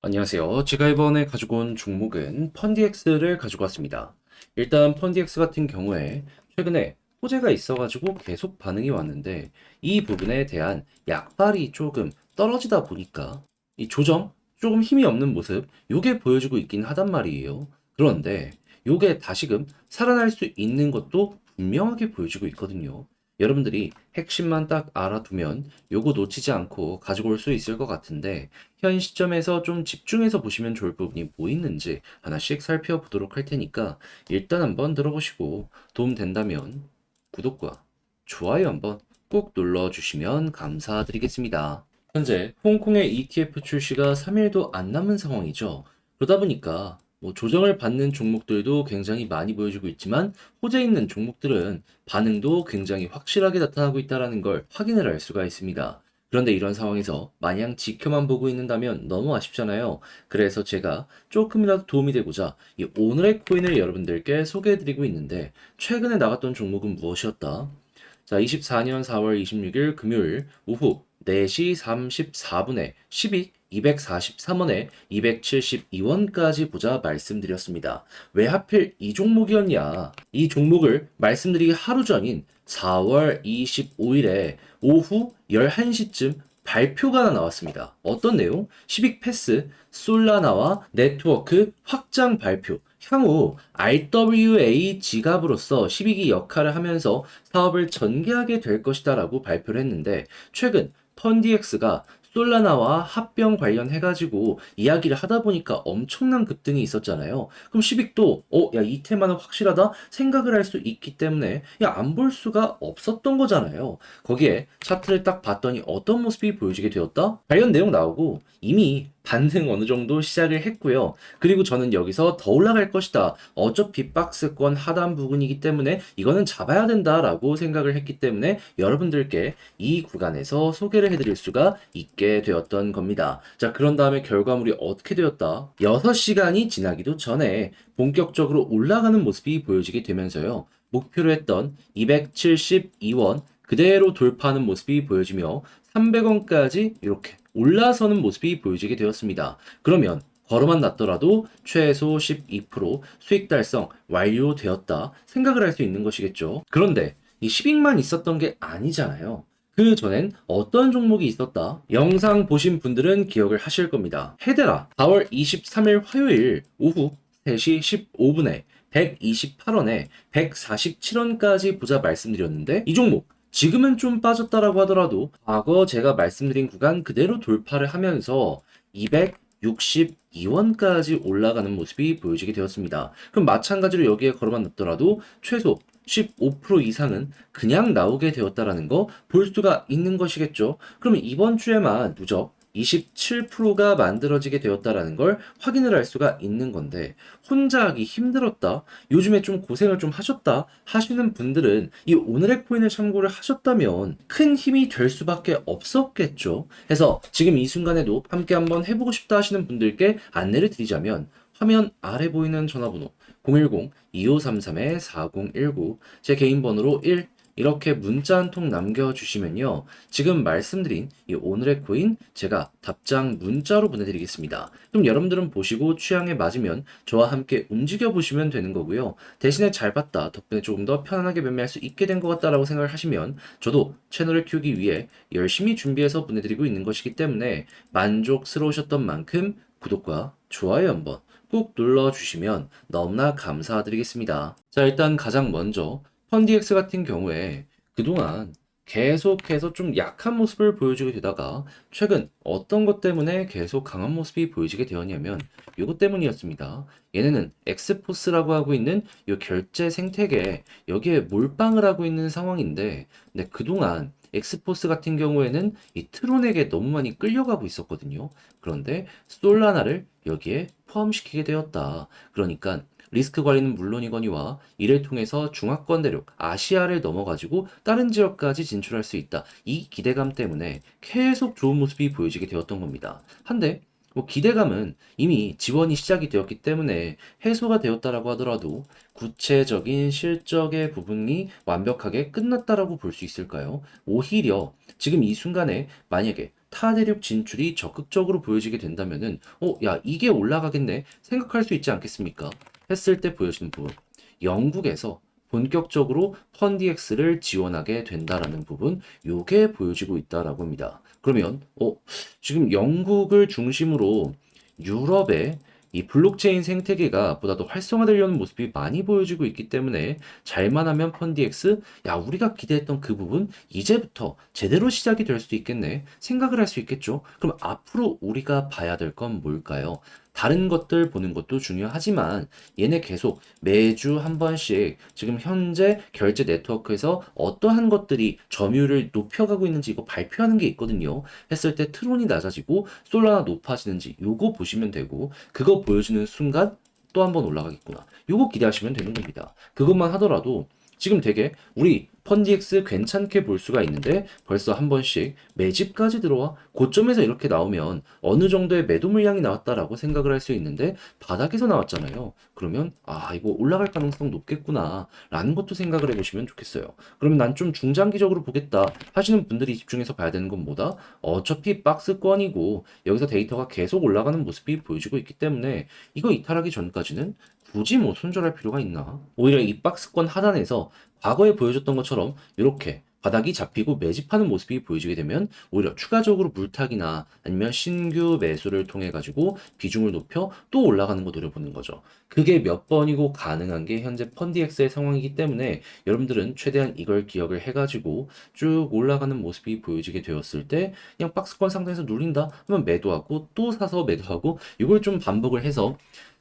안녕하세요. 제가 이번에 가지고 온 종목은 펀디엑스를 가지고 왔습니다. 일단 펀디엑스 같은 경우에 최근에 호재가 있어가지고 계속 반응이 왔는데 이 부분에 대한 약발이 조금 떨어지다 보니까 이 조정 조금 힘이 없는 모습 요게 보여주고 있긴 하단 말이에요. 그런데 요게 다시금 살아날 수 있는 것도 분명하게 보여주고 있거든요. 여러분들이 핵심만 딱 알아두면 요거 놓치지 않고 가지고 올 수 있을 것 같은데 현 시점에서 좀 집중해서 보시면 좋을 부분이 뭐 있는지 하나씩 살펴보도록 할 테니까 일단 한번 들어보시고 도움 된다면 구독과 좋아요 한번 꼭 눌러주시면 감사드리겠습니다. 현재 홍콩의 ETF 출시가 3일도 안 남은 상황이죠. 그러다 보니까 조정을 받는 종목들도 굉장히 많이 보여주고 있지만 호재 있는 종목들은 반응도 굉장히 확실하게 나타나고 있다는 걸 확인을 할 수가 있습니다. 그런데 이런 상황에서 마냥 지켜만 보고 있는다면 너무 아쉽잖아요. 그래서 제가 조금이라도 도움이 되고자 이 오늘의 코인을 여러분들께 소개해드리고 있는데 최근에 나갔던 종목은 무엇이었다? 자, 24년 4월 26일 금요일 오후 4시 34분에 12 243원에 272원까지 보자 말씀드렸습니다. 왜 하필 이 종목이었냐? 이 종목을 말씀드리기 하루 전인 4월 25일에 오후 11시쯤 발표가 하나 나왔습니다. 어떤 내용? 시빅 패스, 솔라나와 네트워크 확장 발표. 향후 RWA 지갑으로서 12기 역할을 하면서 사업을 전개하게 될 것이다라고 발표를 했는데 최근 펀디엑스가 솔라나와 합병 관련해가지고 이야기를 하다 보니까 엄청난 급등이 있었잖아요. 그럼 시빅도 야, 이 테마는 확실하다 생각을 할 수 있기 때문에 야, 안 볼 수가 없었던 거잖아요. 거기에 차트를 딱 봤더니 어떤 모습이 보여지게 되었다? 관련 내용 나오고 이미 반등 어느 정도 시작을 했고요. 그리고 저는 여기서 더 올라갈 것이다. 어차피 박스권 하단 부분이기 때문에 이거는 잡아야 된다라고 생각을 했기 때문에 여러분들께 이 구간에서 소개를 해드릴 수가 있게 되었던 겁니다. 자, 그런 다음에 결과물이 어떻게 되었다? 6시간이 지나기도 전에 본격적으로 올라가는 모습이 보여지게 되면서요. 목표로 했던 272원 그대로 돌파하는 모습이 보여지며 300원까지 이렇게 올라서는 모습이 보여지게 되었습니다. 그러면 걸어만 놨더라도 최소 12% 수익 달성 완료되었다 생각을 할 수 있는 것이겠죠. 그런데 이 10익만 있었던 게 아니잖아요. 그 전엔 어떤 종목이 있었다? 영상 보신 분들은 기억을 하실 겁니다. 헤데라 4월 23일 화요일 오후 3시 15분에 128원에 147원까지 보자 말씀드렸는데 이 종목 지금은 좀 빠졌다라고 하더라도 과거 제가 말씀드린 구간 그대로 돌파를 하면서 262원까지 올라가는 모습이 보여지게 되었습니다. 그럼 마찬가지로 여기에 걸어만 놨더라도 최소 15% 이상은 그냥 나오게 되었다라는 거 볼 수가 있는 것이겠죠. 그러면 이번 주에만 누적 27%가 만들어지게 되었다라는 걸 확인을 할 수가 있는 건데 혼자 하기 힘들었다. 요즘에 좀 고생을 좀 하셨다 하시는 분들은 이 오늘의 코인을 참고를 하셨다면 큰 힘이 될 수밖에 없었겠죠. 그래서 지금 이 순간에도 함께 한번 해보고 싶다 하시는 분들께 안내를 드리자면 화면 아래 보이는 전화번호 010-2533-4019 제 개인 번호로 1 이렇게 문자 한 통 남겨주시면요. 지금 말씀드린 이 오늘의 코인 제가 답장 문자로 보내드리겠습니다. 그럼 여러분들은 보시고 취향에 맞으면 저와 함께 움직여 보시면 되는 거고요. 대신에 잘 봤다 덕분에 조금 더 편안하게 매매할 수 있게 된 것 같다라고 생각을 하시면 저도 채널을 키우기 위해 열심히 준비해서 보내드리고 있는 것이기 때문에 만족스러우셨던 만큼 구독과 좋아요 한번 꾹 눌러주시면 너무나 감사드리겠습니다. 자, 일단 가장 먼저 펀디엑스 같은 경우에 그동안 계속해서 좀 약한 모습을 보여주게 되다가 최근 어떤 것 때문에 계속 강한 모습이 보여지게 되었냐면 이것 때문이었습니다. 얘네는 엑스포스라고 하고 있는 이 결제 생태계 여기에 몰빵을 하고 있는 상황인데 근데 그동안 엑스포스 같은 경우에는 이 트론에게 너무 많이 끌려가고 있었거든요. 그런데 솔라나를 여기에 포함시키게 되었다. 그러니까 리스크 관리는 물론이거니와 이를 통해서 중화권 대륙 아시아를 넘어가지고 다른 지역까지 진출할 수 있다. 이 기대감 때문에 계속 좋은 모습이 보여지게 되었던 겁니다. 한데 기대감은 이미 지원이 시작이 되었기 때문에 해소가 되었다라고 하더라도 구체적인 실적의 부분이 완벽하게 끝났다라고 볼 수 있을까요? 오히려 지금 이 순간에 만약에 타대륙 진출이 적극적으로 보여지게 된다면은 야, 이게 올라가겠네 생각할 수 있지 않겠습니까? 했을 때 보여지는 부분. 영국에서 본격적으로 펀디엑스를 지원하게 된다라는 부분, 요게 보여지고 있다라고 합니다. 그러면 지금 영국을 중심으로 유럽의 이 블록체인 생태계가 보다 더 활성화되려는 모습이 많이 보여지고 있기 때문에 잘만 하면 펀디엑스, 야, 우리가 기대했던 그 부분 이제부터 제대로 시작이 될 수도 있겠네 생각을 할 수 있겠죠. 그럼 앞으로 우리가 봐야 될 건 뭘까요? 다른 것들 보는 것도 중요하지만 얘네 계속 매주 한 번씩 지금 현재 결제 네트워크에서 어떠한 것들이 점유율을 높여가고 있는지 이거 발표하는 게 있거든요. 했을 때 트론이 낮아지고 솔라나 높아지는지 요거 보시면 되고, 그거 보여주는 순간 또 한 번 올라가겠구나. 요거 기대하시면 되는 겁니다. 그것만 하더라도 지금 되게 우리 펀디엑스 괜찮게 볼 수가 있는데 벌써 한 번씩 매집까지 들어와 고점에서 이렇게 나오면 어느 정도의 매도 물량이 나왔다라고 생각을 할 수 있는데 바닥에서 나왔잖아요. 그러면 이거 올라갈 가능성 높겠구나 라는 것도 생각을 해보시면 좋겠어요. 그러면 난 좀 중장기적으로 보겠다 하시는 분들이 집중해서 봐야 되는 건 뭐다? 어차피 박스권이고 여기서 데이터가 계속 올라가는 모습이 보여지고 있기 때문에 이거 이탈하기 전까지는 굳이 뭐 손절할 필요가 있나? 오히려 이 박스권 하단에서 과거에 보여줬던 것처럼 이렇게 바닥이 잡히고 매집하는 모습이 보여지게 되면 오히려 추가적으로 물타기나 아니면 신규 매수를 통해 가지고 비중을 높여 또 올라가는 거 노려보는 거죠. 그게 몇 번이고 가능한 게 현재 펀디엑스의 상황이기 때문에 여러분들은 최대한 이걸 기억을 해가지고 쭉 올라가는 모습이 보여지게 되었을 때 그냥 박스권 상단에서 눌린다 하면 매도하고 또 사서 매도하고 이걸 좀 반복을 해서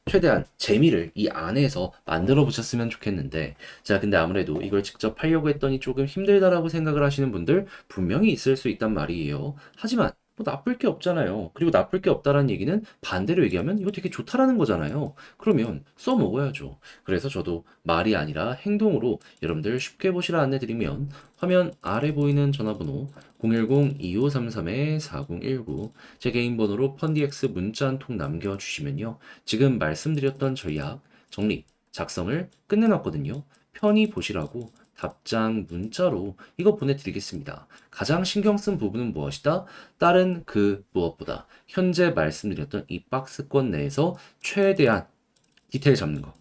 최대한 재미를 이 안에서 만들어 보셨으면 좋겠는데, 자, 근데 아무래도 이걸 직접 하려고 했더니 조금 힘들다라고 생각을 하시는 분들 분명히 있을 수 있단 말이에요. 하지만 뭐 나쁠 게 없잖아요. 그리고 나쁠 게 없다라는 얘기는 반대로 얘기하면 이거 되게 좋다라는 거잖아요. 그러면 써먹어야죠. 그래서 저도 말이 아니라 행동으로 여러분들 쉽게 보시라 안내드리면 화면 아래 보이는 전화번호 010-2533-4019 제 개인 번호로 펀디엑스 문자 한 통 남겨주시면요. 지금 말씀드렸던 전략 정리, 작성을 끝내놨거든요. 편히 보시라고 답장 문자로 이거 보내드리겠습니다. 가장 신경 쓴 부분은 무엇이다? 다른 그 무엇보다 현재 말씀드렸던 이 박스권 내에서 최대한 디테일 잡는 거.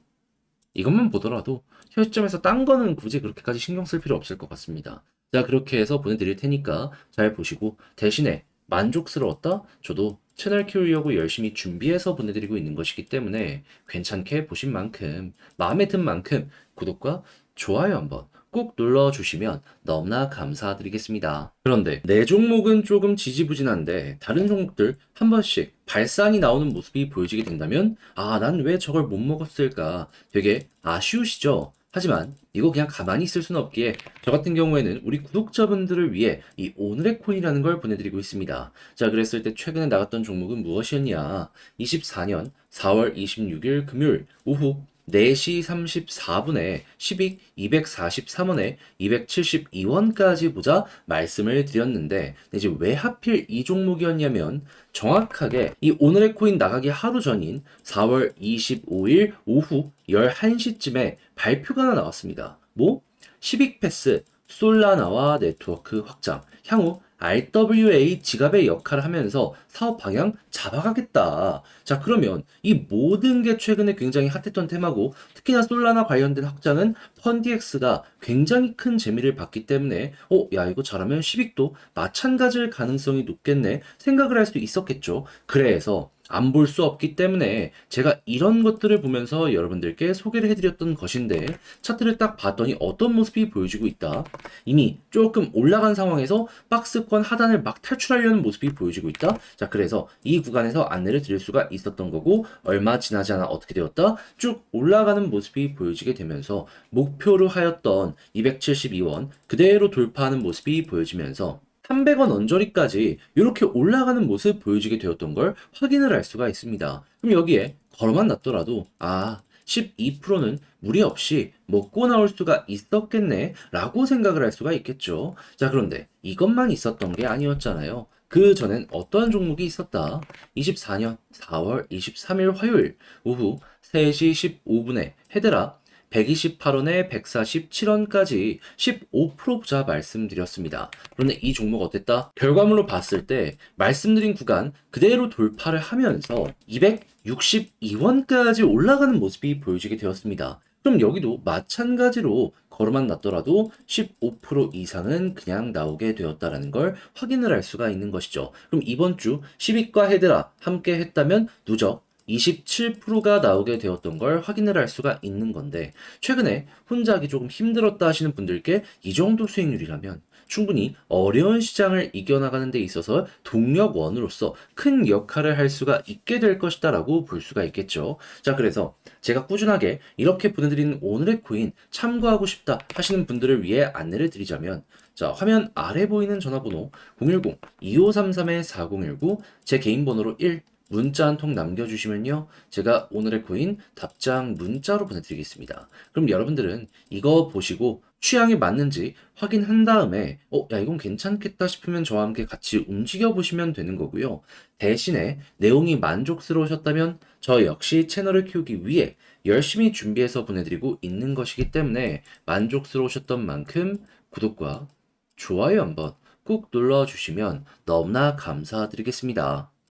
이것만 보더라도 현 시점에서 딴 거는 굳이 그렇게까지 신경 쓸 필요 없을 것 같습니다. 자, 그렇게 해서 보내드릴 테니까 잘 보시고 대신에 만족스러웠다? 저도 채널 키우려고 열심히 준비해서 보내드리고 있는 것이기 때문에 괜찮게 보신 만큼, 마음에 든 만큼 구독과 좋아요 한번 꼭 눌러주시면 너무나 감사드리겠습니다. 그런데 내 종목은 조금 지지부진한데 다른 종목들 한 번씩 발산이 나오는 모습이 보여지게 된다면 난 왜 저걸 못 먹었을까 되게 아쉬우시죠? 하지만 이거 그냥 가만히 있을 수는 없기에 저 같은 경우에는 우리 구독자분들을 위해 이 오늘의 코인이라는 걸 보내드리고 있습니다. 자, 그랬을 때 최근에 나갔던 종목은 무엇이었냐? 24년 4월 26일 금요일 오후 4시 34분에 10익 243원에 272원까지 보자 말씀을 드렸는데 이제 왜 하필 이 종목이었냐면 정확하게 이 오늘의 코인 나가기 하루 전인 4월 25일 오후 11시쯤에 발표가 하나 나왔습니다. 뭐? 10익 패스 솔라나와 네트워크 확장 향후 RWA 지갑의 역할을 하면서 사업 방향 잡아가겠다. 자, 그러면 이 모든 게 최근에 굉장히 핫했던 테마고 특히나 솔라나 관련된 확장은 펀디엑스가 굉장히 큰 재미를 봤기 때문에 야, 이거 잘하면 10익도 마찬가지일 가능성이 높겠네 생각을 할 수 있었겠죠. 그래서 안 볼 수 없기 때문에 제가 이런 것들을 보면서 여러분들께 소개를 해드렸던 것인데 차트를 딱 봤더니 어떤 모습이 보여지고 있다. 이미 조금 올라간 상황에서 박스권 하단을 막 탈출하려는 모습이 보여지고 있다. 자, 그래서 이 구간에서 안내를 드릴 수가 있었던 거고 얼마 지나지 않아 어떻게 되었다? 쭉 올라가는 모습이 보여지게 되면서 목표로 하였던 272원 그대로 돌파하는 모습이 보여지면서 300원 언저리까지 이렇게 올라가는 모습 보여지게 되었던 걸 확인을 할 수가 있습니다. 그럼 여기에 걸어만 놨더라도 12%는 무리 없이 먹고 나올 수가 있었겠네 라고 생각을 할 수가 있겠죠. 자, 그런데 이것만 있었던 게 아니었잖아요. 그 전엔 어떠한 종목이 있었다? 24년 4월 23일 화요일 오후 3시 15분에 헤드라 128원에 147원까지 15% 부자 말씀드렸습니다. 그런데 이 종목 어땠다? 결과물로 봤을 때 말씀드린 구간 그대로 돌파를 하면서 262원까지 올라가는 모습이 보여지게 되었습니다. 그럼 여기도 마찬가지로 걸어만 놨더라도 15% 이상은 그냥 나오게 되었다라는 걸 확인을 할 수가 있는 것이죠. 그럼 이번 주 10위과 헤드라 함께 했다면 누적 27%가 나오게 되었던 걸 확인을 할 수가 있는 건데, 최근에 혼자 하기 조금 힘들었다 하시는 분들께 이 정도 수익률이라면 충분히 어려운 시장을 이겨나가는 데 있어서 동력원으로서 큰 역할을 할 수가 있게 될 것이다 라고 볼 수가 있겠죠. 자, 그래서 제가 꾸준하게 이렇게 보내드리는 오늘의 코인 참고하고 싶다 하시는 분들을 위해 안내를 드리자면, 자, 화면 아래 보이는 전화번호 010-2533-4019, 제 개인 번호로 1 문자 한 통 남겨주시면요, 제가 오늘의 코인 답장 문자로 보내드리겠습니다. 그럼 여러분들은 이거 보시고 취향에 맞는지 확인한 다음에 야, 이건 괜찮겠다 싶으면 저와 함께 같이 움직여 보시면 되는 거고요. 대신에 내용이 만족스러우셨다면 저 역시 채널을 키우기 위해 열심히 준비해서 보내드리고 있는 것이기 때문에 만족스러우셨던 만큼 구독과 좋아요 한번 꾹 눌러주시면 너무나 감사드리겠습니다.